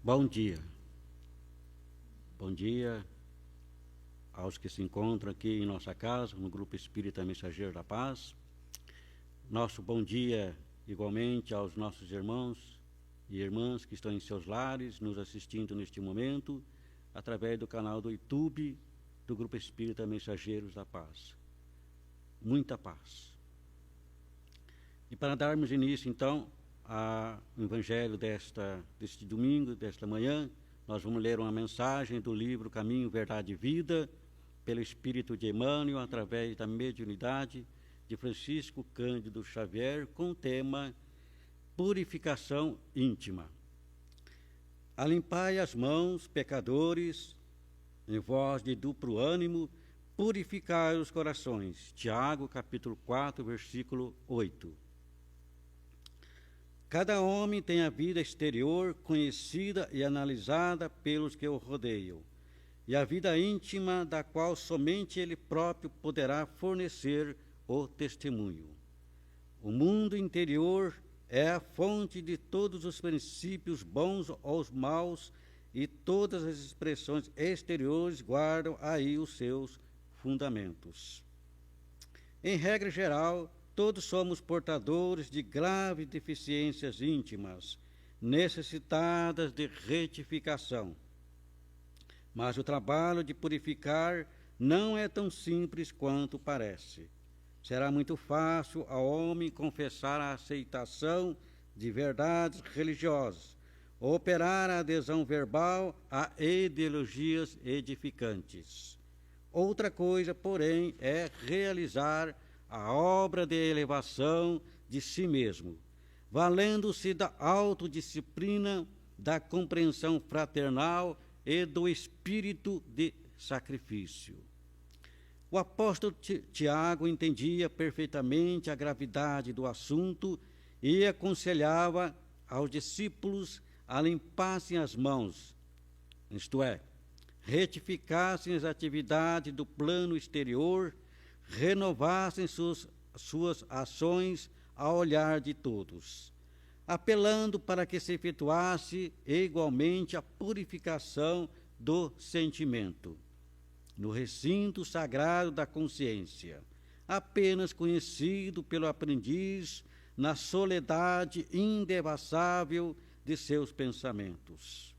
Bom dia. Bom dia aos que se encontram aqui em nossa casa, no Grupo Espírita Mensageiro da Paz. Nosso bom dia, igualmente, aos nossos irmãos e irmãs que estão em seus lares, nos assistindo neste momento, através do canal do YouTube do Grupo Espírita Mensageiros da Paz. Muita paz. E para darmos início, então, ao Evangelho deste domingo, desta manhã, nós vamos ler uma mensagem do livro Caminho, Verdade e Vida, pelo Espírito de Emmanuel, através da mediunidade de Francisco Cândido Xavier, com o tema Purificação Íntima. Alimpai as mãos, pecadores, em voz de duplo ânimo, purificai os corações. Tiago, capítulo 4, versículo 8. Cada homem tem a vida exterior conhecida e analisada pelos que o rodeiam, e a vida íntima da qual somente ele próprio poderá fornecer o testemunho. O mundo interior é a fonte de todos os princípios bons ou maus, e todas as expressões exteriores guardam aí os seus fundamentos. Em regra geral, todos somos portadores de graves deficiências íntimas, necessitadas de retificação. Mas o trabalho de purificar não é tão simples quanto parece. Será muito fácil ao homem confessar a aceitação de verdades religiosas, operar a adesão verbal a ideologias edificantes. Outra coisa, porém, é realizar a obra de elevação de si mesmo, valendo-se da autodisciplina, da compreensão fraternal e do espírito de sacrifício. O apóstolo Tiago entendia perfeitamente a gravidade do assunto e aconselhava aos discípulos a limpassem as mãos, isto é, retificassem as atividades do plano exterior, renovassem suas ações ao olhar de todos, apelando para que se efetuasse igualmente a purificação do sentimento, no recinto sagrado da consciência, apenas conhecido pelo aprendiz na soledade indevassável de seus pensamentos.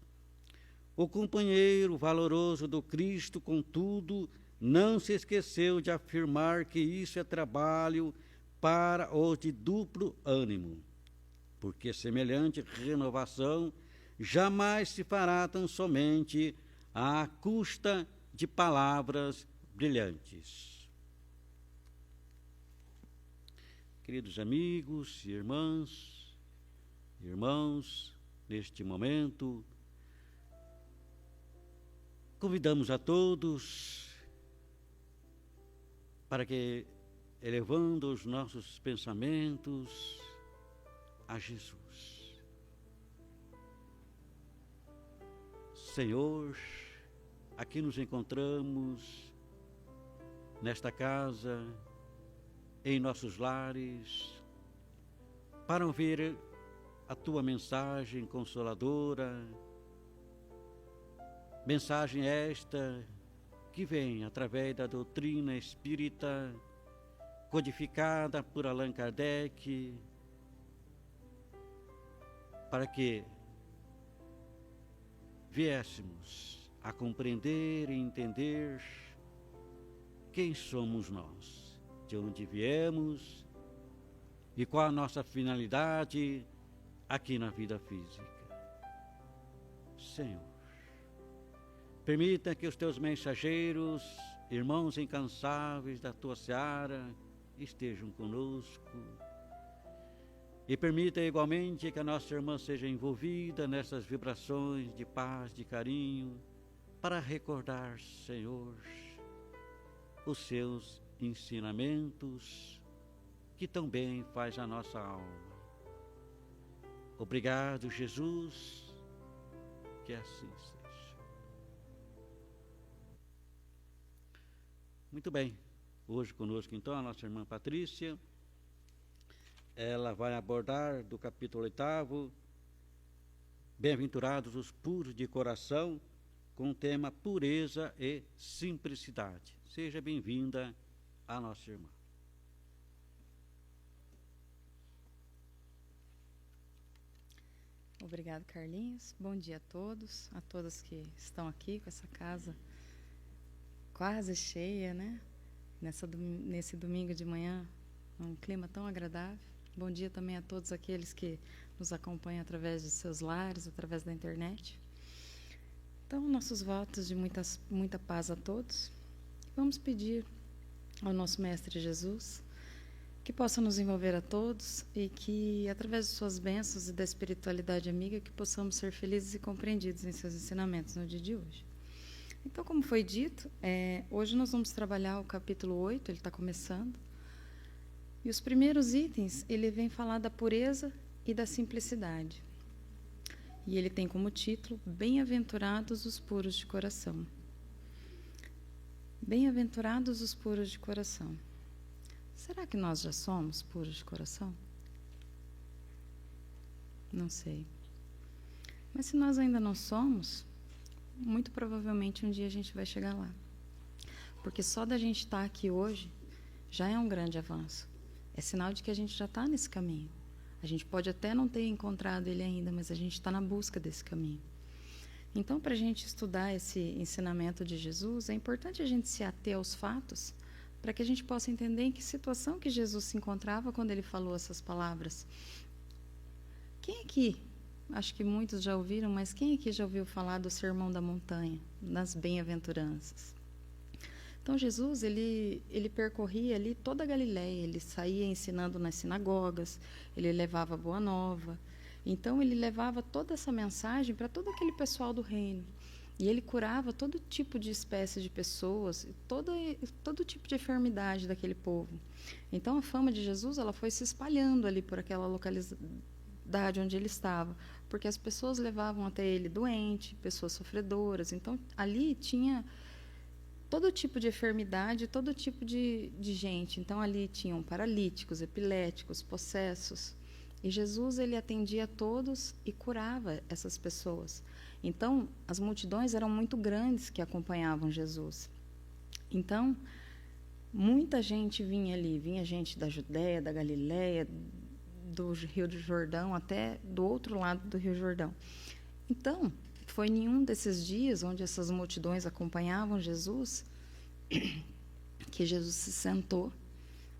O companheiro valoroso do Cristo, contudo, não se esqueceu de afirmar que isso é trabalho para os de duplo ânimo, porque semelhante renovação jamais se fará tão somente à custa de palavras brilhantes. Queridos amigos e irmãos, neste momento, convidamos a todos para que, elevando os nossos pensamentos a Jesus. Senhor, aqui nos encontramos, nesta casa, em nossos lares, para ouvir a Tua mensagem consoladora, mensagem esta que vem através da doutrina espírita, codificada por Allan Kardec, para que viéssemos a compreender e entender quem somos nós, de onde viemos e qual a nossa finalidade aqui na vida física. Senhor, permita que os teus mensageiros, irmãos incansáveis da tua seara, estejam conosco. E permita igualmente que a nossa irmã seja envolvida nessas vibrações de paz, de carinho, para recordar, Senhor, os seus ensinamentos, que tão bem faz a nossa alma. Obrigado, Jesus, que assim seja. Muito bem, hoje conosco então a nossa irmã Patrícia. Ela vai abordar do capítulo 8 Bem-aventurados os puros de coração, com o tema pureza e simplicidade. Seja bem-vinda a nossa irmã. Obrigado, Carlinhos. Bom dia a todos que estão aqui com essa casa quase cheia, né? Nesse domingo de manhã, um clima tão agradável. Bom dia também a todos aqueles que nos acompanham através de seus lares, através da internet. Então, nossos votos de muita paz a todos. Vamos pedir ao nosso Mestre Jesus que possa nos envolver a todos e que, através de suas bênçãos e da espiritualidade amiga, que possamos ser felizes e compreendidos em seus ensinamentos no dia de hoje. Então, como foi dito, hoje nós vamos trabalhar o capítulo 8, ele está começando. E os primeiros itens, ele vem falar da pureza e da simplicidade. E ele tem como título, Bem-aventurados os puros de coração. Bem-aventurados os puros de coração. Será que nós já somos puros de coração? Não sei. Mas se nós ainda não somos, muito provavelmente um dia a gente vai chegar lá. Porque só da gente estar aqui hoje já é um grande avanço. É sinal de que a gente já está nesse caminho. A gente pode até não ter encontrado ele ainda, mas a gente está na busca desse caminho. Então, para a gente estudar esse ensinamento de Jesus, é importante a gente se ater aos fatos, para que a gente possa entender em que situação que Jesus se encontrava quando ele falou essas palavras. Quem aqui, acho que muitos já ouviram, mas quem aqui já ouviu falar do Sermão da Montanha, das bem-aventuranças? Então, Jesus, ele percorria ali toda a Galileia, ele saía ensinando nas sinagogas, ele levava boa nova. Então, ele levava toda essa mensagem para todo aquele pessoal do reino. E ele curava todo tipo de espécie de pessoas, todo tipo de enfermidade daquele povo. Então, a fama de Jesus ela foi se espalhando ali por aquela localidade onde ele estava, porque as pessoas levavam até ele doente, pessoas sofredoras. Então, ali tinha todo tipo de enfermidade, todo tipo de gente. Então, ali tinham paralíticos, epiléticos, possessos. E Jesus ele atendia a todos e curava essas pessoas. Então, as multidões eram muito grandes que acompanhavam Jesus. Então, muita gente vinha ali. Vinha gente da Judéia, da Galiléia, do Rio do Jordão, até do outro lado do Rio Jordão. Então, foi em um desses dias onde essas multidões acompanhavam Jesus que Jesus se sentou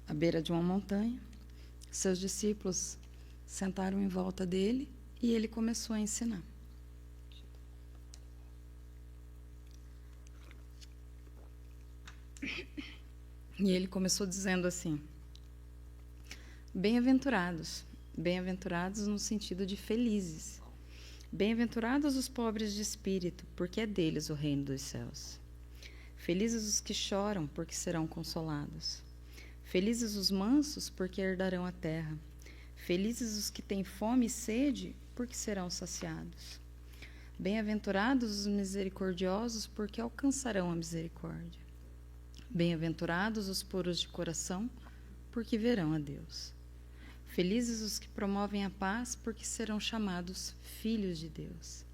à beira de uma montanha. Seus discípulos sentaram em volta dele e ele começou a ensinar. E ele começou dizendo assim: bem-aventurados no sentido de felizes. Bem-aventurados os pobres de espírito, porque é deles o reino dos céus. Felizes os que choram, porque serão consolados. Felizes os mansos, porque herdarão a terra. Felizes os que têm fome e sede, porque serão saciados. Bem-aventurados os misericordiosos, porque alcançarão a misericórdia. Bem-aventurados os puros de coração, porque verão a Deus. Felizes os que promovem a paz, porque serão chamados filhos de Deus.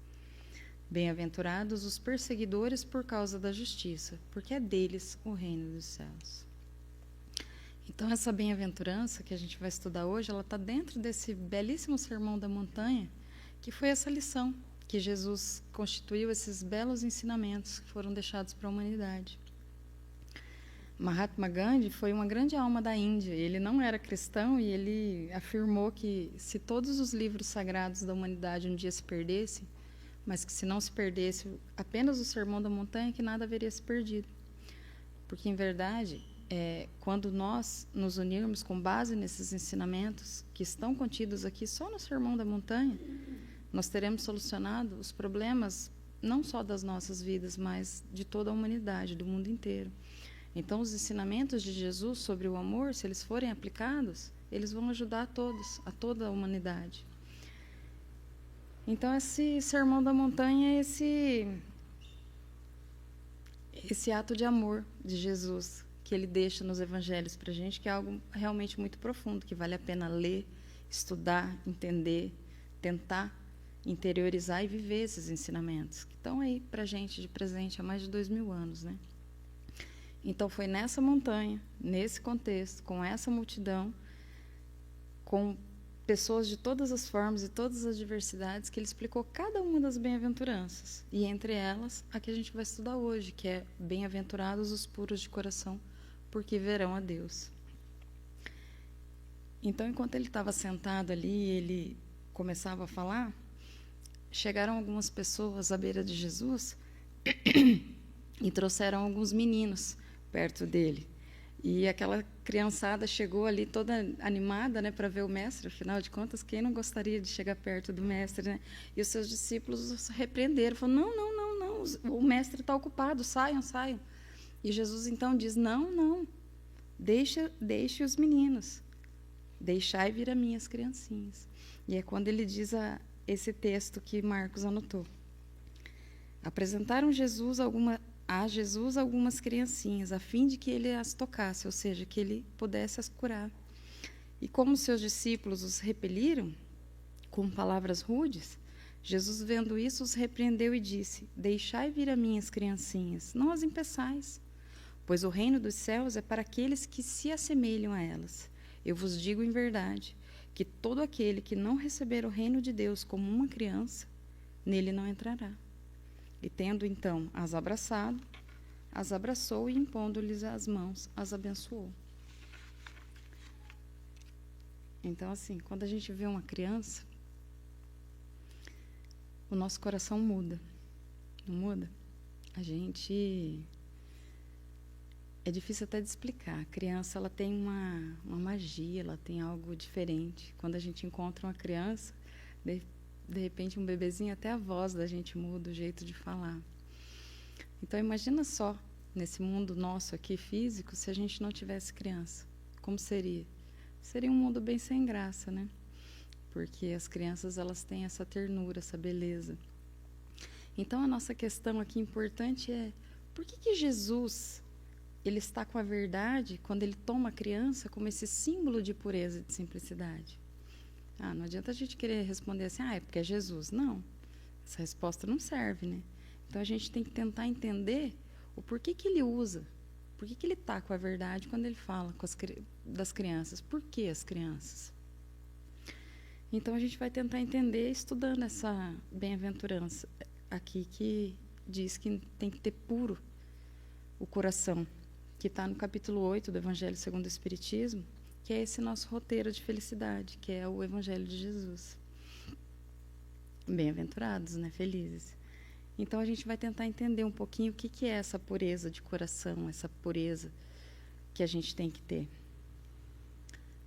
Bem-aventurados os perseguidores por causa da justiça, porque é deles o reino dos céus. Então, essa bem-aventurança que a gente vai estudar hoje, ela está dentro desse belíssimo Sermão da Montanha, que foi essa lição que Jesus constituiu, esses belos ensinamentos que foram deixados para a humanidade. Mahatma Gandhi foi uma grande alma da Índia. Ele não era cristão e ele afirmou que se todos os livros sagrados da humanidade um dia se perdessem, mas que se não se perdesse apenas o Sermão da Montanha, que nada haveria se perdido. Porque, em verdade, quando nós nos unirmos com base nesses ensinamentos que estão contidos aqui só no Sermão da Montanha, nós teremos solucionado os problemas não só das nossas vidas, mas de toda a humanidade, do mundo inteiro. Então, os ensinamentos de Jesus sobre o amor, se eles forem aplicados, eles vão ajudar a todos, a toda a humanidade. Então, esse Sermão da Montanha é esse ato de amor de Jesus que ele deixa nos evangelhos para a gente, que é algo realmente muito profundo, que vale a pena ler, estudar, entender, tentar interiorizar e viver esses ensinamentos, que estão aí para a gente de presente há mais de 2000 anos, né? Então, foi nessa montanha, nesse contexto, com essa multidão, com pessoas de todas as formas e todas as diversidades, que ele explicou cada uma das bem-aventuranças. E, entre elas, a que a gente vai estudar hoje, que é bem-aventurados os puros de coração, porque verão a Deus. Então, enquanto ele estava sentado ali, ele começava a falar, chegaram algumas pessoas à beira de Jesus e trouxeram alguns meninos perto dele. E aquela criançada chegou ali toda animada, né, para ver o mestre. Afinal de contas, quem não gostaria de chegar perto do mestre, né? E os seus discípulos os repreenderam, falaram: não, o mestre está ocupado, saiam. E Jesus então diz: não, deixe os meninos, deixai vir a minhas criancinhas. E é quando ele diz esse texto que Marcos anotou. Apresentaram a Jesus algumas criancinhas, a fim de que ele as tocasse, ou seja, que ele pudesse as curar. E como seus discípulos os repeliram com palavras rudes, Jesus, vendo isso, os repreendeu e disse: deixai vir a minhas criancinhas, não as impeçais, pois o reino dos céus é para aqueles que se assemelham a elas. Eu vos digo em verdade, que todo aquele que não receber o reino de Deus como uma criança, nele não entrará. E tendo então as abraçado, as abraçou e, impondo-lhes as mãos, as abençoou. Então, assim, quando a gente vê uma criança, o nosso coração muda. Não muda? É difícil até de explicar. A criança, ela tem uma magia, ela tem algo diferente. Quando a gente encontra uma criança, de repente, um bebezinho, até a voz da gente muda, o jeito de falar. Então, imagina só, nesse mundo nosso aqui, físico, se a gente não tivesse criança. Como seria? Seria um mundo bem sem graça, né? Porque as crianças, elas têm essa ternura, essa beleza. Então, a nossa questão aqui importante é: por que Jesus, ele está com a verdade quando ele toma a criança como esse símbolo de pureza e de simplicidade? Não adianta a gente querer responder assim: é porque é Jesus. Não, essa resposta não serve, né? Então, a gente tem que tentar entender o porquê que ele usa, por que ele está com a verdade quando ele fala das crianças. Por que as crianças? Então, a gente vai tentar entender estudando essa bem-aventurança aqui, que diz que tem que ter puro o coração, que está no capítulo 8 do Evangelho segundo o Espiritismo, que é esse nosso roteiro de felicidade, que é o Evangelho de Jesus. Bem-aventurados, né? Felizes. Então, a gente vai tentar entender um pouquinho o que é essa pureza de coração, essa pureza que a gente tem que ter.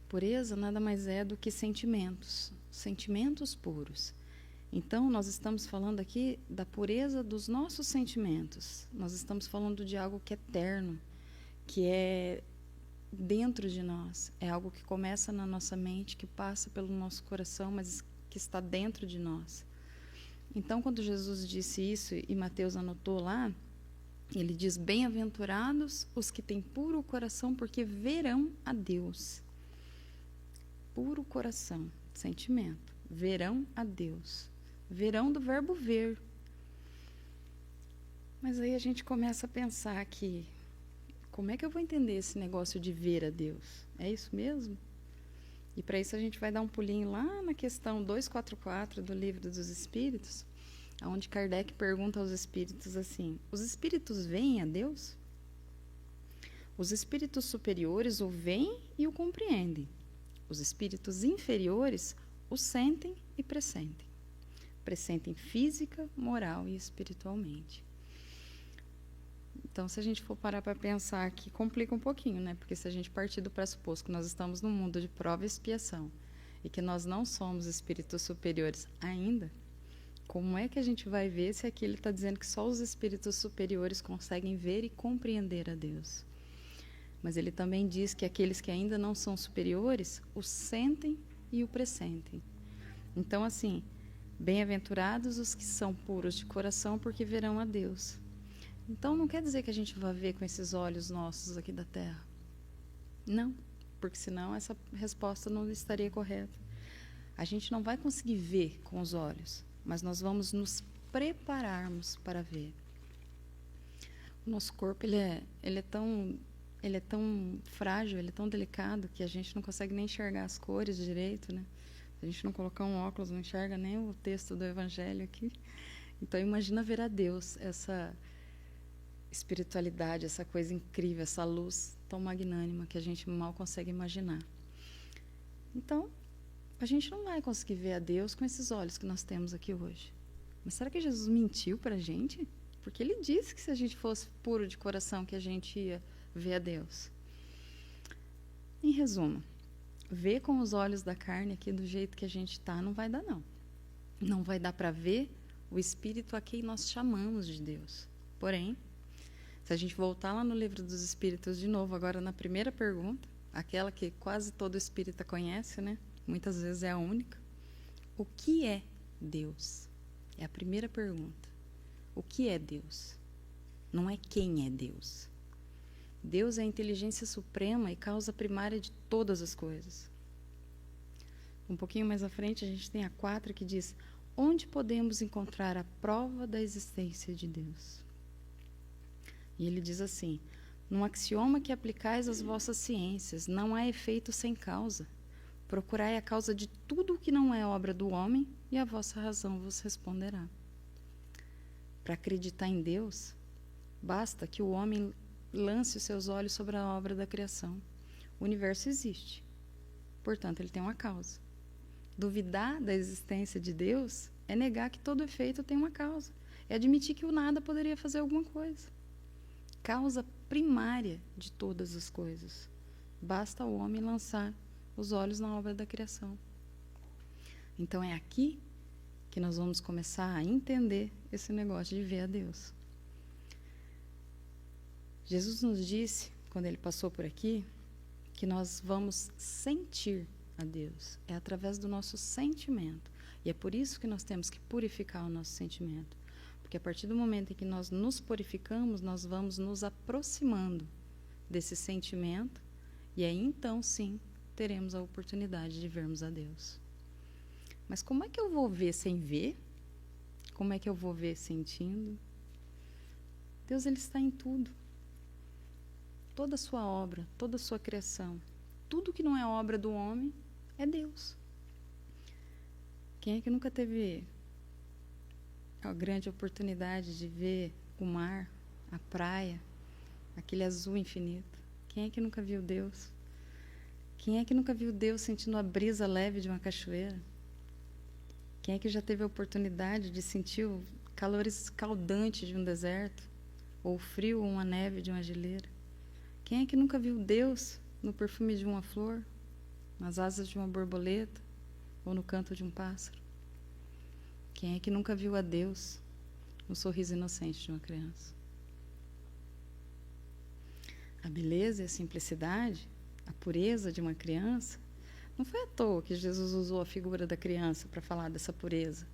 Pureza nada mais é do que sentimentos puros. Então, nós estamos falando aqui da pureza dos nossos sentimentos. Nós estamos falando de algo que é eterno, que é dentro de nós. É algo que começa na nossa mente, que passa pelo nosso coração, mas que está dentro de nós. Então, quando Jesus disse isso, e Mateus anotou lá, ele diz: bem-aventurados os que têm puro coração, porque verão a Deus. Puro coração, sentimento. Verão a Deus. Verão do verbo ver. Mas aí a gente começa a pensar que, como é que eu vou entender esse negócio de ver a Deus? É isso mesmo? E para isso a gente vai dar um pulinho lá na questão 244 do Livro dos Espíritos, onde Kardec pergunta aos espíritos assim: os espíritos veem a Deus? Os espíritos superiores o veem e o compreendem. Os espíritos inferiores o sentem e pressentem. Pressentem física, moral e espiritualmente. Então, se a gente for parar para pensar aqui, complica um pouquinho, né? Porque se a gente partir do pressuposto que nós estamos num mundo de prova e expiação e que nós não somos espíritos superiores ainda, como é que a gente vai ver se aqui ele está dizendo que só os espíritos superiores conseguem ver e compreender a Deus? Mas ele também diz que aqueles que ainda não são superiores o sentem e o pressentem. Então, assim, bem-aventurados os que são puros de coração, porque verão a Deus. Então, não quer dizer que a gente vai ver com esses olhos nossos aqui da Terra. Não, porque senão essa resposta não estaria correta. A gente não vai conseguir ver com os olhos, mas nós vamos nos prepararmos para ver. O nosso corpo ele é tão frágil, ele é tão delicado que a gente não consegue nem enxergar as cores direito, né? Se a gente não colocar um óculos, não enxerga nem o texto do Evangelho aqui. Então, imagina ver a Deus, essa espiritualidade, essa coisa incrível, essa luz tão magnânima que a gente mal consegue imaginar. Então, a gente não vai conseguir ver a Deus com esses olhos que nós temos aqui hoje. Mas será que Jesus mentiu para a gente? Porque ele disse que se a gente fosse puro de coração, que a gente ia ver a Deus. Em resumo, ver com os olhos da carne aqui do jeito que a gente está não vai dar, não. Não vai dar para ver o Espírito a quem nós chamamos de Deus. Porém, se a gente voltar lá no livro dos Espíritos de novo, agora na primeira pergunta, aquela que quase todo espírita conhece, né? Muitas vezes é a única. O que é Deus? É a primeira pergunta. O que é Deus? Não é quem é Deus. Deus é a inteligência suprema e causa primária de todas as coisas. Um pouquinho mais à frente, a gente tem a 4 que diz: onde podemos encontrar a prova da existência de Deus? E ele diz assim: num axioma que aplicais às vossas ciências, não há efeito sem causa. Procurai a causa de tudo o que não é obra do homem, e a vossa razão vos responderá. Para acreditar em Deus, basta que o homem lance os seus olhos sobre a obra da criação. O universo existe, portanto, ele tem uma causa. Duvidar da existência de Deus é negar que todo efeito tem uma causa. É admitir que o nada poderia fazer alguma coisa. Causa primária de todas as coisas. Basta o homem lançar os olhos na obra da criação. Então é aqui que nós vamos começar a entender esse negócio de ver a Deus. Jesus nos disse, quando ele passou por aqui, que nós vamos sentir a Deus. É através do nosso sentimento. E é por isso que nós temos que purificar o nosso sentimento. Porque a partir do momento em que nós nos purificamos, nós vamos nos aproximando desse sentimento, e aí então sim teremos a oportunidade de vermos a Deus. Mas como é que eu vou ver sem ver? Como é que eu vou ver sentindo? Deus, ele está em tudo. Toda a sua obra, toda a sua criação, tudo que não é obra do homem é Deus. Quem é que nunca teve a grande oportunidade de ver o mar, a praia, aquele azul infinito? Quem é que nunca viu Deus? Quem é que nunca viu Deus sentindo a brisa leve de uma cachoeira? Quem é que já teve a oportunidade de sentir o calor escaldante de um deserto? Ou o frio ou uma neve de uma geleira? Quem é que nunca viu Deus no perfume de uma flor, nas asas de uma borboleta ou no canto de um pássaro? Quem é que nunca viu a Deus no sorriso inocente de uma criança? A beleza e a simplicidade, a pureza de uma criança, não foi à toa que Jesus usou a figura da criança para falar dessa pureza.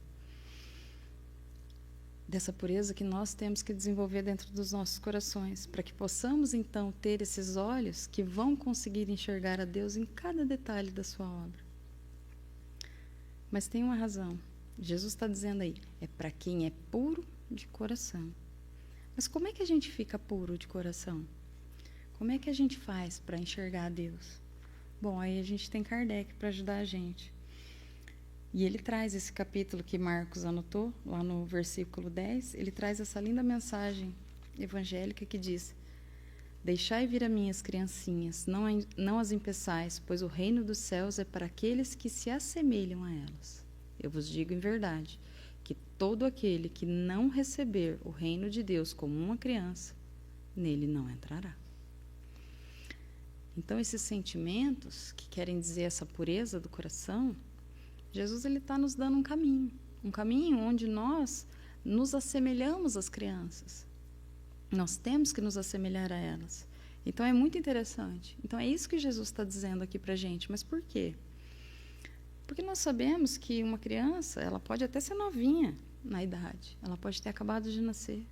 Dessa pureza que nós temos que desenvolver dentro dos nossos corações, para que possamos então ter esses olhos que vão conseguir enxergar a Deus em cada detalhe da sua obra. Mas tem uma razão. Jesus está dizendo aí, é para quem é puro de coração. Mas como é que a gente fica puro de coração? Como é que a gente faz para enxergar a Deus? Bom, aí a gente tem Kardec para ajudar a gente. E ele traz esse capítulo que Marcos anotou, lá no versículo 10, ele traz essa linda mensagem evangélica que diz: deixai vir a mim as criancinhas, não as impeçais, pois o reino dos céus é para aqueles que se assemelham a elas. Eu vos digo em verdade, que todo aquele que não receber o reino de Deus como uma criança, nele não entrará. Então, esses sentimentos que querem dizer essa pureza do coração, Jesus está nos dando um caminho onde nós nos assemelhamos às crianças. Nós temos que nos assemelhar a elas. Então, é muito interessante. Então, é isso que Jesus está dizendo aqui para a gente. Mas por quê? Porque nós sabemos que uma criança, ela pode até ser novinha na idade, ela pode ter acabado de nascer,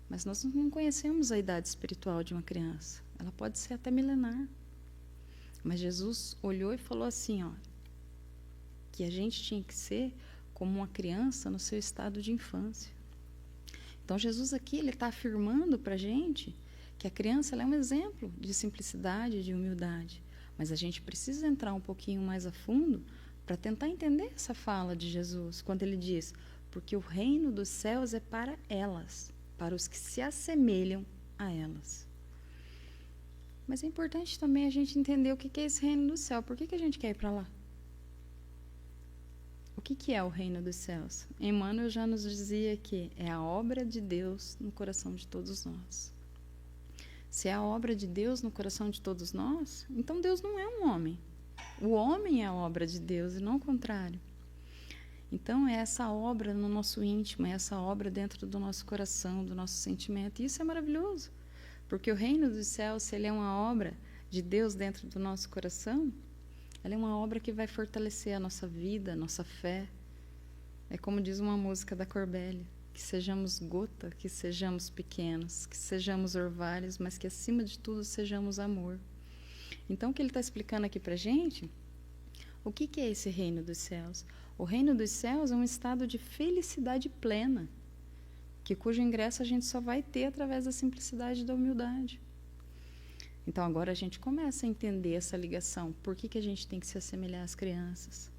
mas nós não conhecemos a idade espiritual de uma criança. Ela pode ser até milenar. Mas Jesus olhou e falou assim, ó, que a gente tinha que ser como uma criança no seu estado de infância. Então, Jesus aqui ele está afirmando para a gente que a criança ela é um exemplo de simplicidade, de humildade. Mas a gente precisa entrar um pouquinho mais a fundo para tentar entender essa fala de Jesus, quando ele diz, porque o reino dos céus é para elas, para os que se assemelham a elas. Mas é importante também a gente entender o que é esse reino do céu. Por que a gente quer ir para lá? O que é o reino dos céus? Emmanuel já nos dizia que é a obra de Deus no coração de todos nós. Se é a obra de Deus no coração de todos nós, então Deus não é um homem. O homem é a obra de Deus e não o contrário. Então é essa obra no nosso íntimo, é essa obra dentro do nosso coração, do nosso sentimento. E isso é maravilhoso, porque o reino dos céus, se ele é uma obra de Deus dentro do nosso coração, ela é uma obra que vai fortalecer a nossa vida, a nossa fé. É como diz uma música da Corbélia, que sejamos gota, que sejamos pequenos, que sejamos orvalhos, mas que acima de tudo sejamos amor. Então o que ele está explicando aqui para a gente, o que é esse reino dos céus? O reino dos céus é um estado de felicidade plena, cujo ingresso a gente só vai ter através da simplicidade e da humildade. Então agora a gente começa a entender essa ligação. Por que a gente tem que se assemelhar às crianças?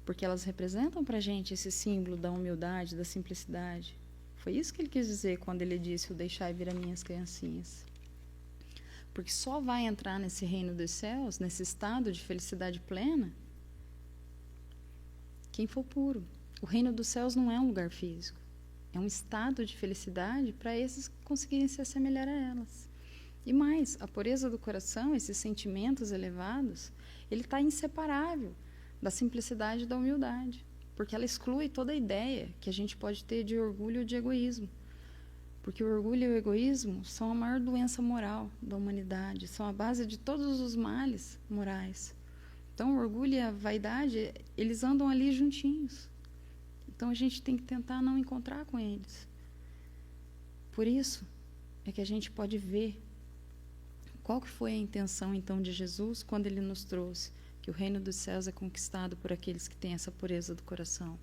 Porque elas representam para a gente esse símbolo da humildade, da simplicidade. Foi isso que ele quis dizer quando ele disse, o deixai vir a minhas criancinhas. Porque só vai entrar nesse reino dos céus, nesse estado de felicidade plena, quem for puro. O reino dos céus não é um lugar físico. É um estado de felicidade para esses conseguirem se assemelhar a elas. E mais, a pureza do coração, esses sentimentos elevados, ele está inseparável da simplicidade e da humildade, porque ela exclui toda a ideia que a gente pode ter de orgulho ou de egoísmo. Porque o orgulho e o egoísmo são a maior doença moral da humanidade, são a base de todos os males morais. Então, o orgulho e a vaidade, eles andam ali juntinhos. Então, a gente tem que tentar não encontrar com eles. Por isso é que a gente pode ver qual que foi a intenção, então, de Jesus quando ele nos trouxe que o reino dos céus é conquistado por aqueles que têm essa pureza do coração.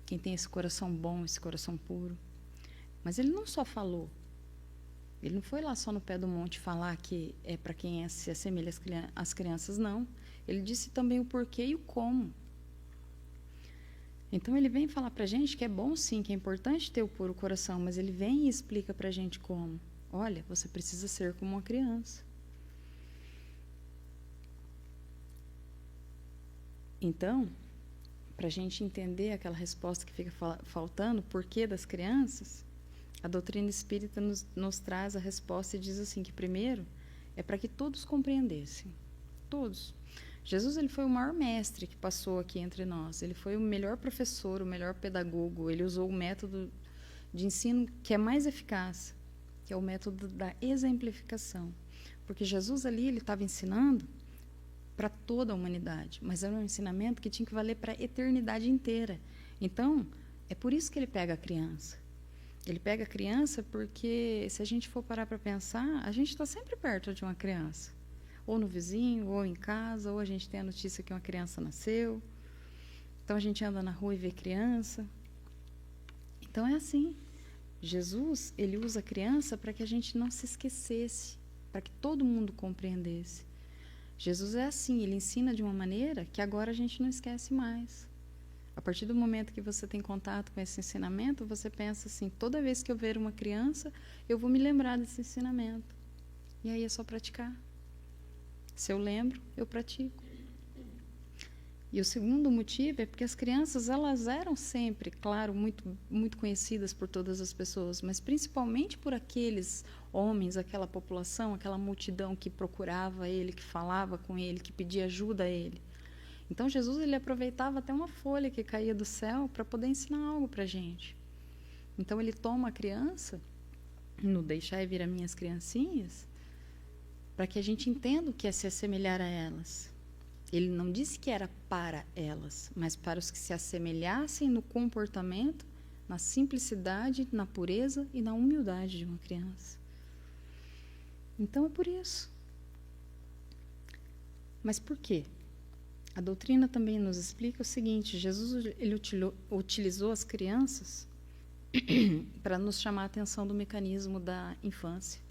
Quem tem esse coração bom, esse coração puro. Mas ele não só falou. Ele não foi lá só no pé do monte falar que é para quem se assemelha às crianças, não. Ele disse também o porquê e o como. Então, ele vem falar para a gente que é bom, sim, que é importante ter o puro coração, mas ele vem e explica para a gente como. Olha, você precisa ser como uma criança. Então, para a gente entender aquela resposta que fica faltando, o porquê das crianças, a doutrina espírita nos traz a resposta e diz assim, que primeiro é para que todos compreendessem. Todos. Jesus ele foi o maior mestre que passou aqui entre nós. Ele foi o melhor professor, o melhor pedagogo. Ele usou o método de ensino que é mais eficaz, que é o método da exemplificação. Porque Jesus ali ele estava ensinando para toda a humanidade, mas era um ensinamento que tinha que valer para a eternidade inteira. Então, é por isso que ele pega a criança. Ele pega a criança porque, se a gente for parar para pensar, a gente está sempre perto de uma criança. Ou no vizinho, ou em casa, ou a gente tem a notícia que uma criança nasceu. Então, a gente anda na rua e vê criança. Então, é assim. Jesus, ele usa a criança para que a gente não se esquecesse, para que todo mundo compreendesse. Jesus é assim, ele ensina de uma maneira que agora a gente não esquece mais. A partir do momento que você tem contato com esse ensinamento, você pensa assim, toda vez que eu ver uma criança, eu vou me lembrar desse ensinamento. E aí é só praticar. Se eu lembro, eu pratico. E o segundo motivo é porque as crianças, elas eram sempre, claro, muito conhecidas por todas as pessoas, mas principalmente por aqueles homens, aquela população, aquela multidão que procurava ele, que falava com ele, que pedia ajuda a ele. Então, Jesus ele aproveitava até uma folha que caía do céu para poder ensinar algo para a gente. Então, ele toma a criança, no deixai vir as minhas criancinhas, para que a gente entenda o que é se assemelhar a elas. Ele não disse que era para elas, mas para os que se assemelhassem no comportamento, na simplicidade, na pureza e na humildade de uma criança. Então, é por isso. Mas por quê? A doutrina também nos explica o seguinte: Jesus ele utilizou as crianças para nos chamar a atenção do mecanismo da infância.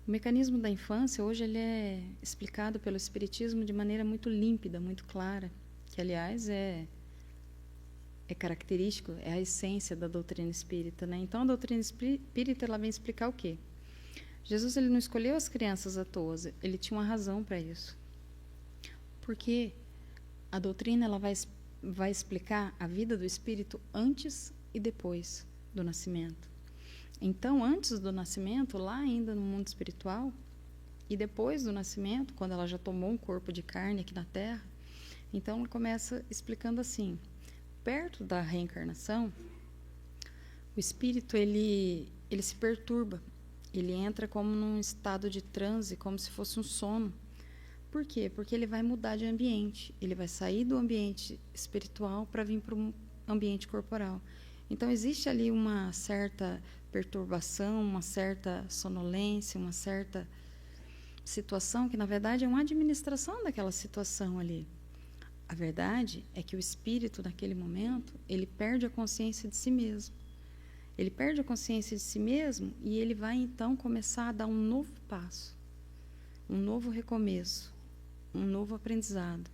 O mecanismo da infância, hoje, ele é explicado pelo Espiritismo de maneira muito límpida, muito clara, que, aliás, é característico, é a essência da doutrina espírita, né? Então, a doutrina espírita ela vem explicar o quê? Jesus ele não escolheu as crianças à toa, ele tinha uma razão para isso. Porque a doutrina ela vai explicar a vida do espírito antes e depois do nascimento. Então, antes do nascimento, lá ainda no mundo espiritual, e depois do nascimento, quando ela já tomou um corpo de carne aqui na Terra, então ela começa explicando assim: perto da reencarnação, o espírito ele se perturba, ele entra como num estado de transe, como se fosse um sono. Por quê? Porque ele vai mudar de ambiente, ele vai sair do ambiente espiritual para vir para um ambiente corporal. Então, existe ali uma certa perturbação, uma certa sonolência, uma certa situação que, na verdade, é uma administração daquela situação ali. A verdade é que o espírito, naquele momento, ele perde a consciência de si mesmo. Ele perde a consciência de si mesmo e ele vai, então, começar a dar um novo passo, um novo recomeço, um novo aprendizado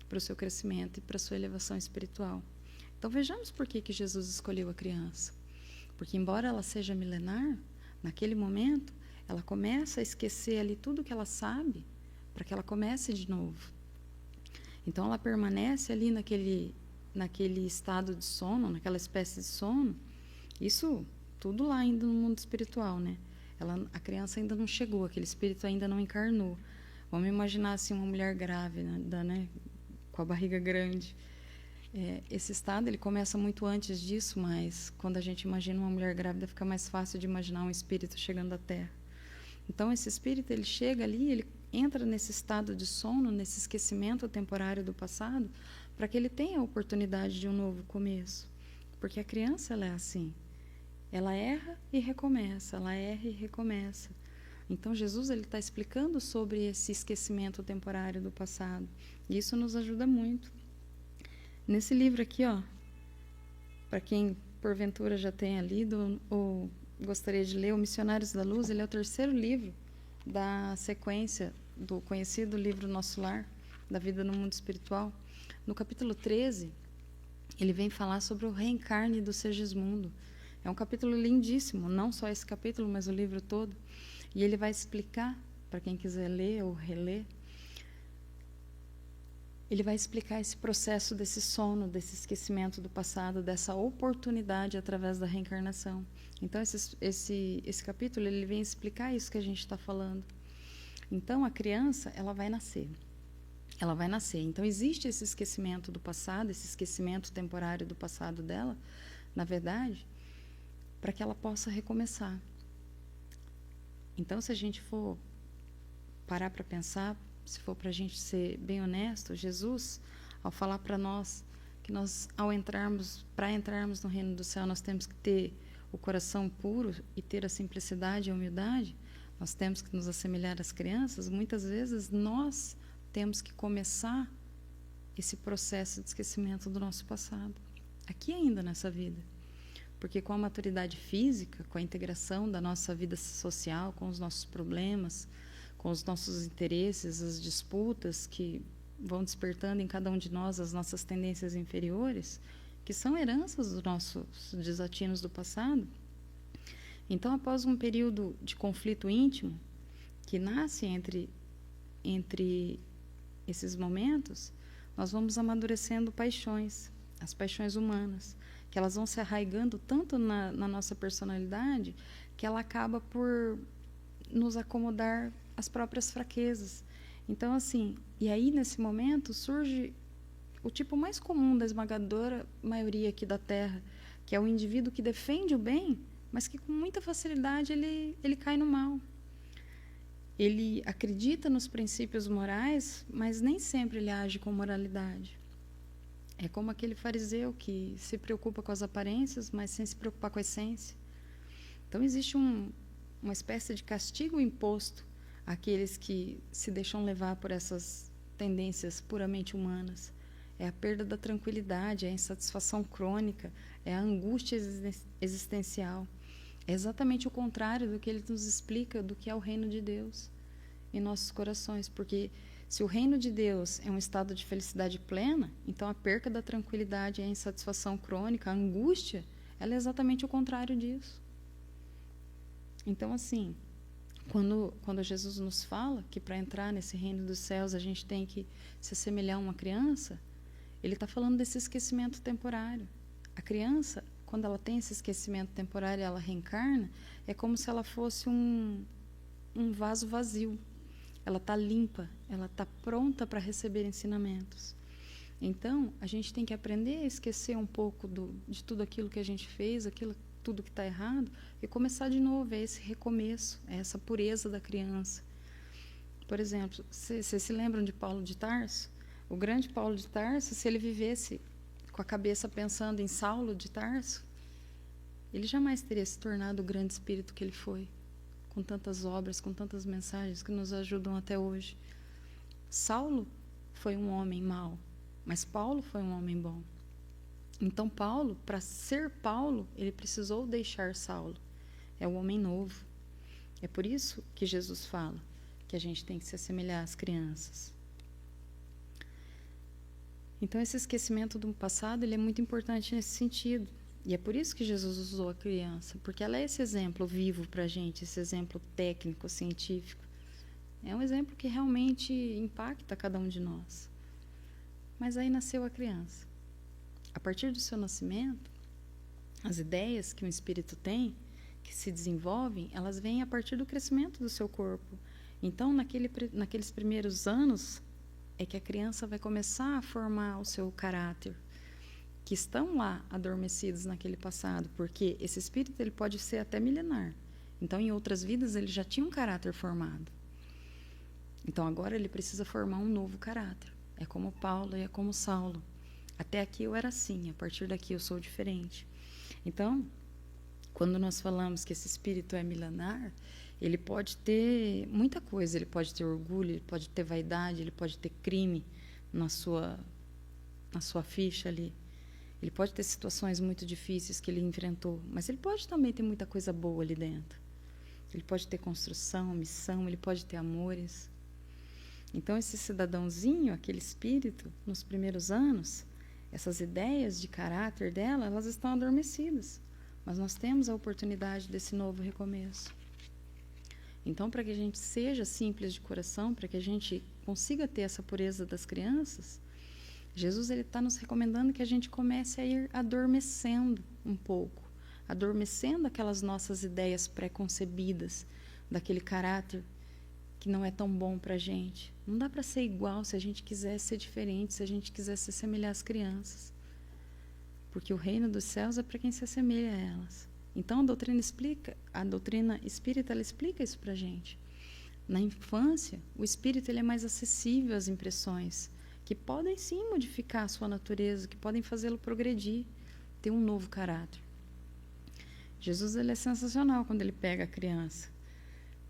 para o seu crescimento e para a sua elevação espiritual. Então, vejamos por que Jesus escolheu a criança. Porque, embora ela seja milenar, naquele momento, ela começa a esquecer ali tudo que ela sabe para que ela comece de novo. Então, ela permanece ali naquele estado de sono, naquela espécie de sono. Isso tudo lá ainda no mundo espiritual, né? A criança ainda não chegou, aquele espírito ainda não encarnou. Vamos imaginar assim uma mulher grávida, né? Com a barriga grande. Esse estado ele começa muito antes disso, mas quando a gente imagina uma mulher grávida, fica mais fácil de imaginar um espírito chegando à Terra. Então, esse espírito ele chega ali, ele entra nesse estado de sono, nesse esquecimento temporário do passado, para que ele tenha a oportunidade de um novo começo. Porque a criança ela é assim. Ela erra e recomeça, ela erra e recomeça. Então, Jesus ele está explicando sobre esse esquecimento temporário do passado. E isso nos ajuda muito. Nesse livro aqui, ó, para quem porventura já tenha lido ou gostaria de ler, O Missionários da Luz, ele é o terceiro livro da sequência do conhecido livro Nosso Lar, da vida no mundo espiritual. No capítulo 13, ele vem falar sobre o reencarne do Segismundo. É um capítulo lindíssimo, não só esse capítulo, mas o livro todo. E ele vai explicar, para quem quiser ler ou reler, ele vai explicar esse processo desse sono, desse esquecimento do passado, dessa oportunidade através da reencarnação. Então, esse capítulo ele vem explicar isso que a gente está falando. Então, a criança ela vai nascer. Ela vai nascer. Então, existe esse esquecimento do passado, esse esquecimento temporário do passado dela, na verdade, para que ela possa recomeçar. Então, se a gente for parar para pensar, se for para a gente ser bem honesto, Jesus, ao falar para nós que nós, para entrarmos no reino do céu, nós temos que ter o coração puro e ter a simplicidade e a humildade, nós temos que nos assemelhar às crianças, muitas vezes nós temos que começar esse processo de esquecimento do nosso passado, aqui ainda nessa vida. Porque com a maturidade física, com a integração da nossa vida social, com os nossos problemas, com os nossos interesses, as disputas que vão despertando em cada um de nós as nossas tendências inferiores, que são heranças dos nossos desatinos do passado. Então, após um período de conflito íntimo, que nasce entre esses momentos, nós vamos amadurecendo paixões, as paixões humanas, que elas vão se arraigando tanto na nossa personalidade, que ela acaba por nos acomodar às próprias fraquezas. Então, assim, e aí nesse momento surge o tipo mais comum da esmagadora maioria aqui da Terra, que é o indivíduo que defende o bem, mas que com muita facilidade ele cai no mal. Ele acredita nos princípios morais, mas nem sempre ele age com moralidade. É como aquele fariseu que se preocupa com as aparências, mas sem se preocupar com a essência. Então, existe uma espécie de castigo imposto àqueles que se deixam levar por essas tendências puramente humanas. É a perda da tranquilidade, é a insatisfação crônica, é a angústia existencial. É exatamente o contrário do que ele nos explica do que é o reino de Deus em nossos corações. Porque se o reino de Deus é um estado de felicidade plena, então a perca da tranquilidade, a insatisfação crônica, a angústia, ela é exatamente o contrário disso. Então, assim, quando Jesus nos fala que para entrar nesse reino dos céus a gente tem que se assemelhar a uma criança, ele está falando desse esquecimento temporário. A criança, quando ela tem esse esquecimento temporário, ela reencarna, é como se ela fosse um vaso vazio. Ela está limpa, ela está pronta para receber ensinamentos. Então, a gente tem que aprender a esquecer um pouco de tudo aquilo que a gente fez, tudo que está errado, e começar de novo, é esse recomeço, é essa pureza da criança. Por exemplo, vocês se lembram de Paulo de Tarso? O grande Paulo de Tarso, se ele vivesse com a cabeça pensando em Saulo de Tarso, ele jamais teria se tornado o grande espírito que ele foi, com tantas obras, com tantas mensagens que nos ajudam até hoje. Saulo foi um homem mau, mas Paulo foi um homem bom. Então Paulo, para ser Paulo, ele precisou deixar Saulo. É o homem novo. É por isso que Jesus fala que a gente tem que se assemelhar às crianças. Então esse esquecimento do passado, ele é muito importante nesse sentido. E é por isso que Jesus usou a criança, porque ela é esse exemplo vivo para a gente, esse exemplo técnico, científico. É um exemplo que realmente impacta cada um de nós. Mas aí nasceu a criança. A partir do seu nascimento, as ideias que um espírito tem, que se desenvolvem, elas vêm a partir do crescimento do seu corpo. Então, naqueles primeiros anos, é que a criança vai começar a formar o seu caráter, que estão lá adormecidos naquele passado, porque esse espírito ele pode ser até milenar. Então, em outras vidas, ele já tinha um caráter formado. Então, agora ele precisa formar um novo caráter. É como Paulo e é como Saulo. Até aqui eu era assim, a partir daqui eu sou diferente. Então, quando nós falamos que esse espírito é milenar, ele pode ter muita coisa. Ele pode ter orgulho, ele pode ter vaidade, ele pode ter crime na sua ficha ali. Ele pode ter situações muito difíceis que ele enfrentou, mas ele pode também ter muita coisa boa ali dentro. Ele pode ter construção, missão, ele pode ter amores. Então, esse cidadãozinho, aquele espírito, nos primeiros anos, essas ideias de caráter dela, elas estão adormecidas. Mas nós temos a oportunidade desse novo recomeço. Então, para que a gente seja simples de coração, para que a gente consiga ter essa pureza das crianças, Jesus está nos recomendando que a gente comece a ir adormecendo um pouco, adormecendo aquelas nossas ideias pré-concebidas, daquele caráter que não é tão bom para a gente. Não dá para ser igual se a gente quiser ser diferente, se a gente quiser se assemelhar às crianças. Porque o reino dos céus é para quem se assemelha a elas. Então a doutrina espírita ela explica isso para a gente. Na infância, o espírito ele é mais acessível às impressões, que podem sim modificar a sua natureza, que podem fazê-lo progredir, ter um novo caráter. Jesus ele é sensacional quando ele pega a criança.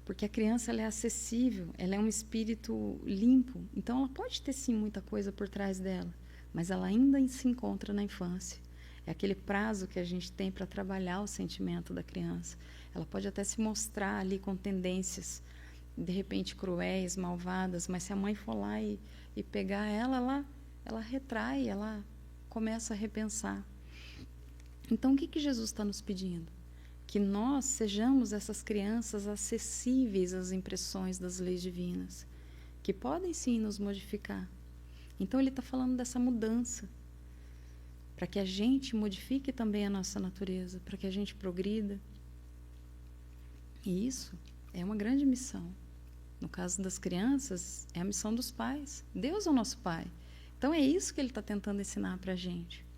Porque a criança ela é acessível, ela é um espírito limpo. Então, ela pode ter, sim, muita coisa por trás dela, mas ela ainda se encontra na infância. É aquele prazo que a gente tem para trabalhar o sentimento da criança. Ela pode até se mostrar ali com tendências, de repente, cruéis, malvadas, mas se a mãe for lá e pegar ela retrai, ela começa a repensar. Então, o que Jesus está nos pedindo? Que nós sejamos essas crianças acessíveis às impressões das leis divinas, que podem sim nos modificar. Então ele está falando dessa mudança, para que a gente modifique também a nossa natureza, para que a gente progrida. E isso é uma grande missão. No caso das crianças, é a missão dos pais. Deus é o nosso pai. Então é isso que ele está tentando ensinar para a gente.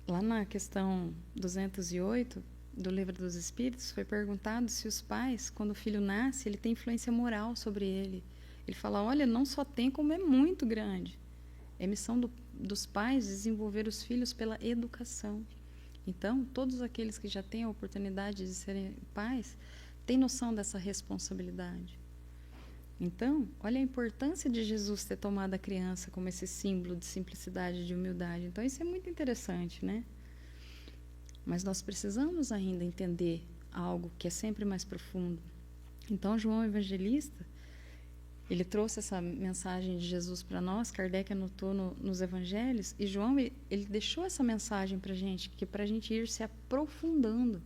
Lá na questão 208 do Livro dos Espíritos, foi perguntado se os pais, quando o filho nasce, ele tem influência moral sobre ele. Ele fala, olha, não só tem, como é muito grande. É missão dos pais desenvolver os filhos pela educação. Então, todos aqueles que já têm a oportunidade de serem pais, têm noção dessa responsabilidade. Então, olha a importância de Jesus ter tomado a criança como esse símbolo de simplicidade, de humildade. Então, isso é muito interessante, né? Mas nós precisamos ainda entender algo que é sempre mais profundo. Então, João Evangelista, ele trouxe essa mensagem de Jesus para nós, Kardec anotou nos evangelhos, e João, ele deixou essa mensagem para a gente, que para a gente ir se aprofundando.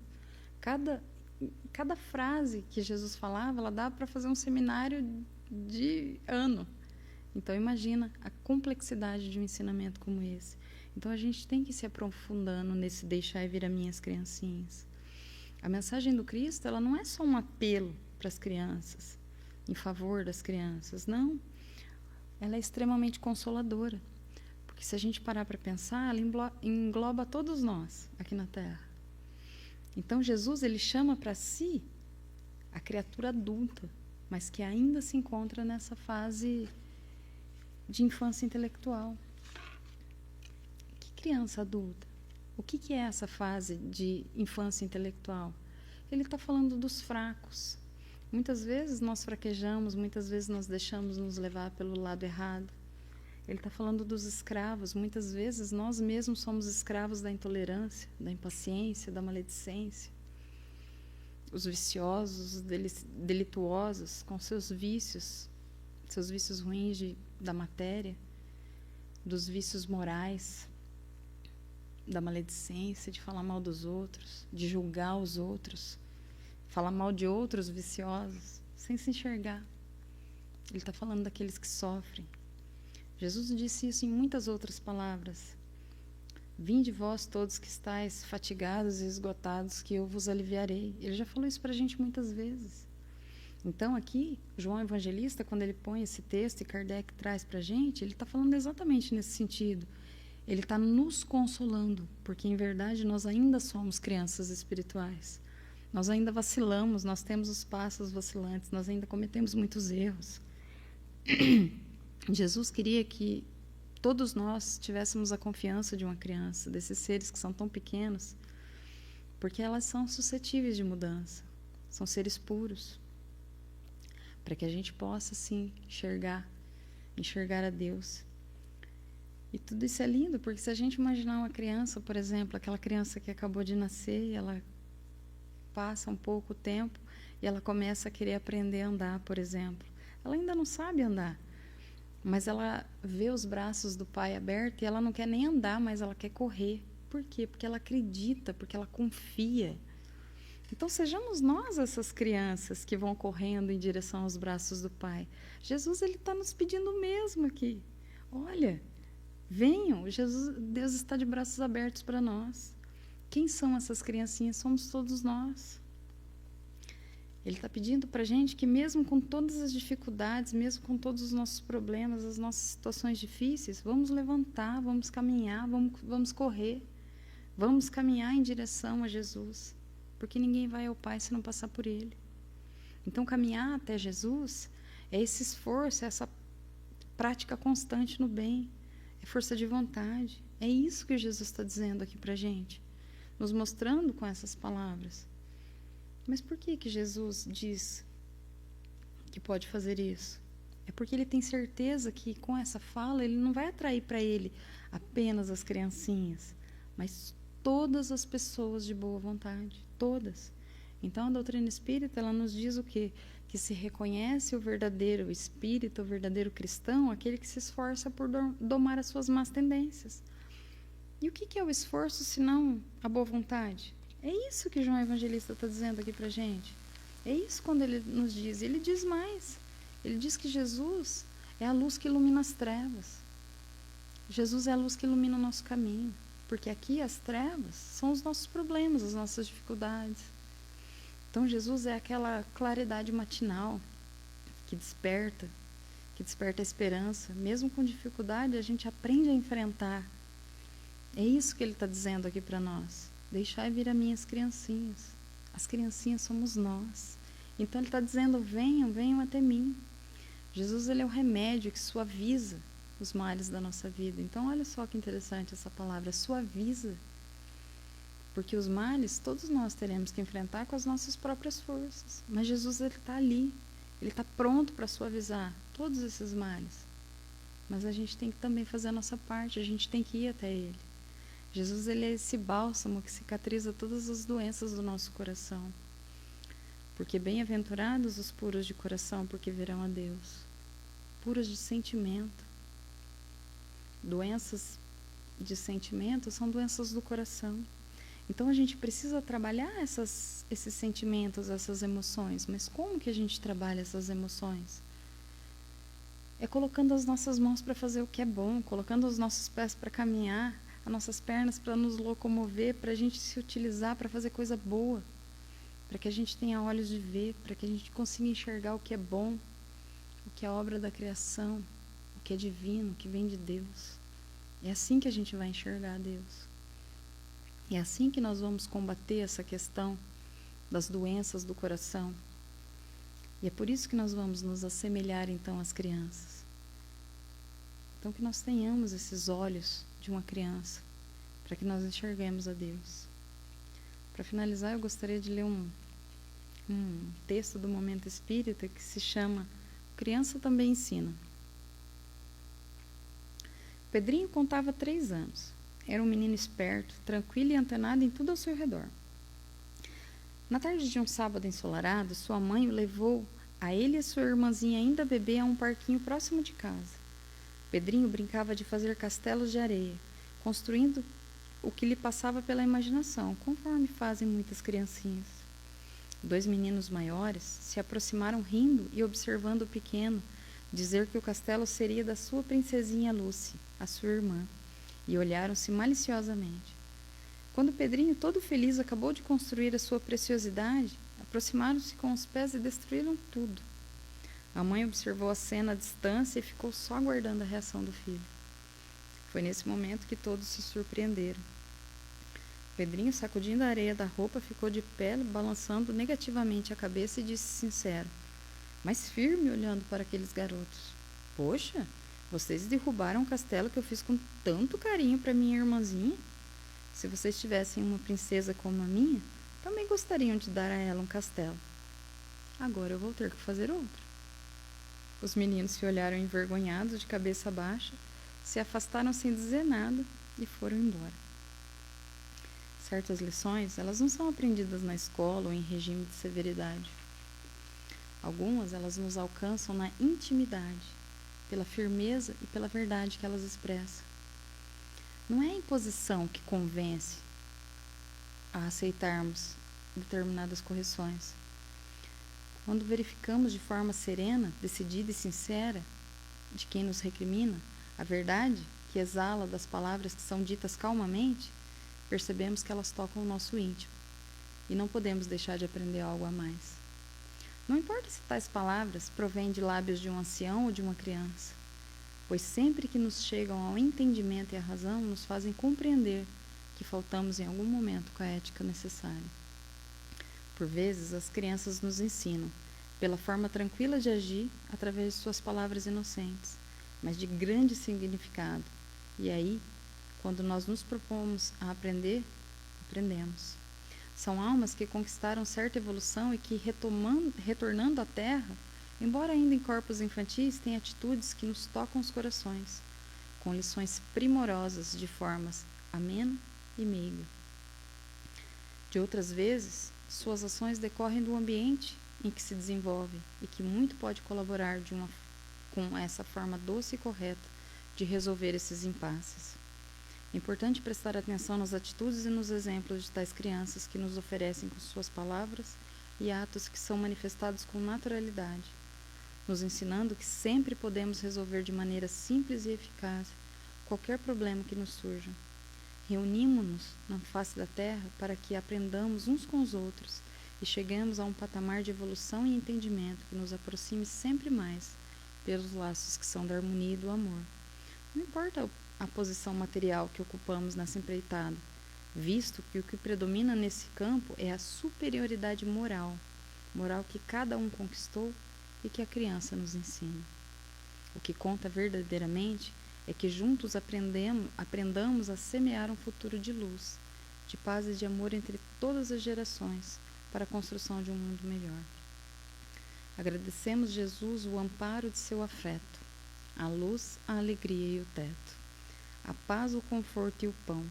Cada frase que Jesus falava, ela dava para fazer um seminário de ano. Então, imagina a complexidade de um ensinamento como esse. Então, a gente tem que ir se aprofundando nesse deixar vir as minhas criancinhas. A mensagem do Cristo, ela não é só um apelo para as crianças, em favor das crianças, não. Ela é extremamente consoladora. Porque se a gente parar para pensar, ela engloba todos nós aqui na Terra. Então, Jesus, ele chama para si a criatura adulta, mas que ainda se encontra nessa fase de infância intelectual. Que criança adulta? O que é essa fase de infância intelectual? Ele está falando dos fracos. Muitas vezes nós fraquejamos, muitas vezes nós deixamos nos levar pelo lado errado. Ele está falando dos escravos. Muitas vezes nós mesmos somos escravos da intolerância, da impaciência, da maledicência. Os viciosos, os delituosos, com seus vícios ruins da matéria, dos vícios morais, da maledicência, de falar mal dos outros, de julgar os outros, falar mal de outros viciosos, sem se enxergar. Ele está falando daqueles que sofrem. Jesus disse isso em muitas outras palavras. Vinde vós todos que estáis fatigados e esgotados, que eu vos aliviarei. Ele já falou isso para a gente muitas vezes. Então aqui, João Evangelista, quando ele põe esse texto e Kardec traz para a gente, ele está falando exatamente nesse sentido. Ele está nos consolando, porque em verdade nós ainda somos crianças espirituais. Nós ainda vacilamos, nós temos os passos vacilantes, nós ainda cometemos muitos erros. Jesus queria que todos nós tivéssemos a confiança de uma criança, desses seres que são tão pequenos, porque elas são suscetíveis de mudança, são seres puros, para que a gente possa, sim, enxergar a Deus. E tudo isso é lindo, porque se a gente imaginar uma criança, por exemplo, aquela criança que acabou de nascer, e ela passa um pouco tempo e ela começa a querer aprender a andar, por exemplo. Ela ainda não sabe andar, mas ela vê os braços do pai abertos e ela não quer nem andar, mas ela quer correr. Por quê? Porque ela acredita, porque ela confia. Então, sejamos nós essas crianças que vão correndo em direção aos braços do pai. Jesus, ele está nos pedindo o mesmo aqui. Olha, venham, Deus está de braços abertos para nós. Quem são essas criancinhas? Somos todos nós. Ele está pedindo para a gente que mesmo com todas as dificuldades, mesmo com todos os nossos problemas, as nossas situações difíceis, vamos levantar, vamos caminhar, vamos correr, vamos caminhar em direção a Jesus, porque ninguém vai ao Pai se não passar por Ele. Então, caminhar até Jesus é esse esforço, é essa prática constante no bem, é força de vontade. É isso que Jesus está dizendo aqui para a gente, nos mostrando com essas palavras. Mas por que Jesus diz que pode fazer isso? É porque ele tem certeza que com essa fala ele não vai atrair para ele apenas as criancinhas, mas todas as pessoas de boa vontade, todas. Então a doutrina espírita, ela nos diz o quê? Que se reconhece o verdadeiro espírita, o verdadeiro cristão, aquele que se esforça por domar as suas más tendências. E o que é o esforço, senão a boa vontade? É isso que João Evangelista está dizendo aqui para a gente. É isso quando ele nos diz. Ele diz mais. Ele diz que Jesus é a luz que ilumina as trevas. Jesus é a luz que ilumina o nosso caminho. Porque aqui as trevas são os nossos problemas, as nossas dificuldades. Então Jesus é aquela claridade matinal que desperta a esperança. Mesmo com dificuldade, a gente aprende a enfrentar. É isso que ele está dizendo aqui para nós. Deixai vir as minhas criancinhas. As criancinhas somos nós. Então ele está dizendo, venham até mim. Jesus, ele é o remédio que suaviza os males da nossa vida. Então olha só que interessante essa palavra, suaviza. Porque os males todos nós teremos que enfrentar com as nossas próprias forças. Mas Jesus, ele está ali. Ele está pronto para suavizar todos esses males. Mas a gente tem que também fazer a nossa parte, a gente tem que ir até Ele. Jesus, Ele é esse bálsamo que cicatriza todas as doenças do nosso coração. Porque bem-aventurados os puros de coração, porque verão a Deus. Puros de sentimento. Doenças de sentimento são doenças do coração. Então a gente precisa trabalhar esses sentimentos, essas emoções. Mas como que a gente trabalha essas emoções? É colocando as nossas mãos para fazer o que é bom, colocando os nossos pés para caminhar, as nossas pernas para nos locomover, para a gente se utilizar para fazer coisa boa, para que a gente tenha olhos de ver, para que a gente consiga enxergar o que é bom, o que é obra da criação, o que é divino, o que vem de Deus. É assim que a gente vai enxergar Deus. É assim que nós vamos combater essa questão das doenças do coração. E é por isso que nós vamos nos assemelhar então às crianças. Então que nós tenhamos esses olhos de uma criança, para que nós enxerguemos a Deus. Para finalizar, eu gostaria de ler um texto do Momento Espírita que se chama Criança Também Ensina. Pedrinho contava 3 anos. Era um menino esperto, tranquilo e antenado em tudo ao seu redor. Na tarde de um sábado ensolarado, sua mãe o levou a ele e sua irmãzinha ainda bebê a um parquinho próximo de casa. Pedrinho brincava de fazer castelos de areia, construindo o que lhe passava pela imaginação, conforme fazem muitas criancinhas. 2 meninos maiores se aproximaram rindo e observando o pequeno dizer que o castelo seria da sua princesinha Lucy, a sua irmã, e olharam-se maliciosamente. Quando Pedrinho, todo feliz, acabou de construir a sua preciosidade, aproximaram-se com os pés e destruíram tudo. A mãe observou a cena à distância e ficou só aguardando a reação do filho. Foi nesse momento que todos se surpreenderam. Pedrinho, sacudindo a areia da roupa, ficou de pé, balançando negativamente a cabeça e disse sincero, mas firme, olhando para aqueles garotos. Poxa, vocês derrubaram o castelo que eu fiz com tanto carinho para minha irmãzinha? Se vocês tivessem uma princesa como a minha, também gostariam de dar a ela um castelo. Agora eu vou ter que fazer outro. Os meninos se olharam envergonhados, de cabeça baixa, se afastaram sem dizer nada e foram embora. Certas lições, elas não são aprendidas na escola ou em regime de severidade. Algumas, elas nos alcançam na intimidade, pela firmeza e pela verdade que elas expressam. Não é a imposição que convence a aceitarmos determinadas correções. Quando verificamos de forma serena, decidida e sincera de quem nos recrimina, a verdade que exala das palavras que são ditas calmamente, percebemos que elas tocam o nosso íntimo e não podemos deixar de aprender algo a mais. Não importa se tais palavras provêm de lábios de um ancião ou de uma criança, pois sempre que nos chegam ao entendimento e à razão, nos fazem compreender que faltamos em algum momento com a ética necessária. Por vezes, as crianças nos ensinam, pela forma tranquila de agir, através de suas palavras inocentes, mas de grande significado. E aí, quando nós nos propomos a aprender, aprendemos. São almas que conquistaram certa evolução e que, retornando à Terra, embora ainda em corpos infantis, têm atitudes que nos tocam os corações, com lições primorosas de formas amena e meiga. De outras vezes, suas ações decorrem do ambiente em que se desenvolvem e que muito pode colaborar com essa forma doce e correta de resolver esses impasses. É importante prestar atenção nas atitudes e nos exemplos de tais crianças que nos oferecem com suas palavras e atos que são manifestados com naturalidade, nos ensinando que sempre podemos resolver de maneira simples e eficaz qualquer problema que nos surja. Reunimos-nos na face da Terra para que aprendamos uns com os outros e cheguemos a um patamar de evolução e entendimento que nos aproxime sempre mais pelos laços que são da harmonia e do amor. Não importa a posição material que ocupamos nessa empreitada, visto que o que predomina nesse campo é a superioridade moral que cada um conquistou e que a criança nos ensina. O que conta verdadeiramente é que juntos aprendamos a semear um futuro de luz, de paz e de amor entre todas as gerações, para a construção de um mundo melhor. Agradecemos, Jesus, o amparo de seu afeto, a luz, a alegria e o teto, a paz, o conforto e o pão.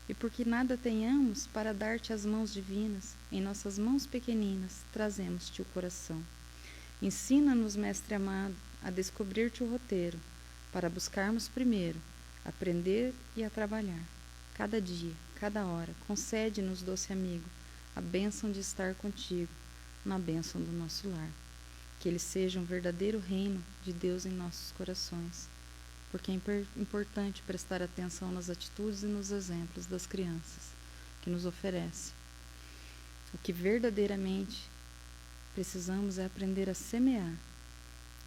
E porque nada tenhamos para dar-te as mãos divinas, em nossas mãos pequeninas trazemos-te o coração. Ensina-nos, Mestre amado, a descobrir-te o roteiro, para buscarmos primeiro, aprender e a trabalhar. Cada dia, cada hora, concede-nos, doce amigo, a bênção de estar contigo, na bênção do nosso lar. Que ele seja um verdadeiro reino de Deus em nossos corações, porque é importante prestar atenção nas atitudes e nos exemplos das crianças que nos oferece. O que verdadeiramente precisamos é aprender a semear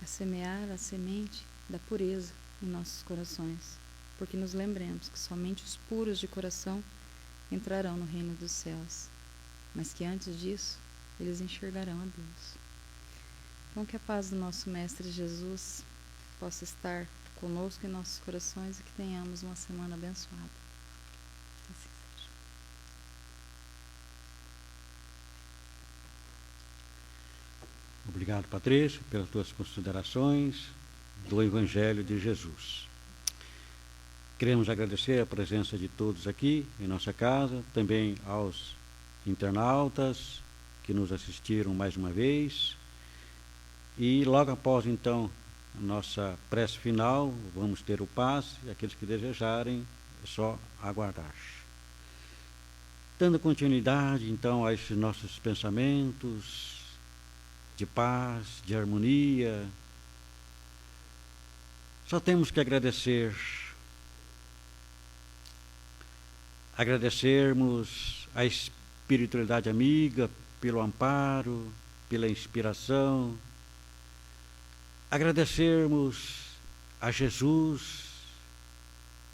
a semente da pureza em nossos corações, porque nos lembremos que somente os puros de coração entrarão no reino dos céus, mas que antes disso eles enxergarão a Deus. Então, que a paz do nosso Mestre Jesus possa estar conosco em nossos corações e que tenhamos uma semana abençoada. Assim seja. Obrigado, Patrícia, pelas tuas considerações do Evangelho de Jesus. Queremos agradecer a presença de todos aqui em nossa casa, também aos internautas que nos assistiram mais uma vez. E logo após, então, a nossa prece final, vamos ter o passe, e aqueles que desejarem, é só aguardar. Dando continuidade, então, a esses nossos pensamentos de paz, de harmonia, só temos que agradecermos a espiritualidade amiga pelo amparo, pela inspiração, agradecermos a Jesus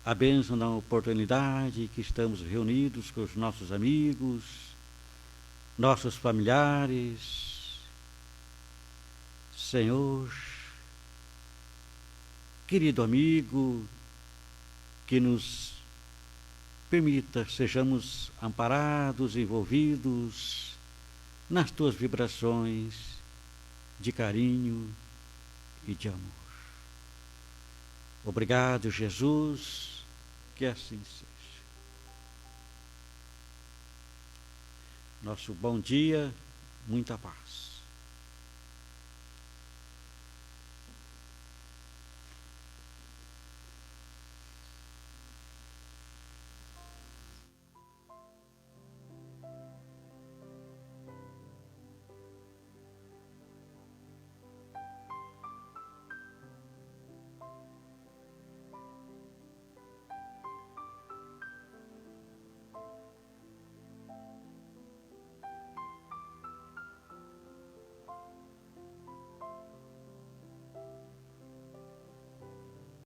a bênção da oportunidade que estamos reunidos com os nossos amigos, nossos familiares. Senhor, querido amigo, que nos permita sejamos amparados, envolvidos nas tuas vibrações de carinho e de amor. Obrigado, Jesus, que assim seja. Nosso bom dia, muita paz.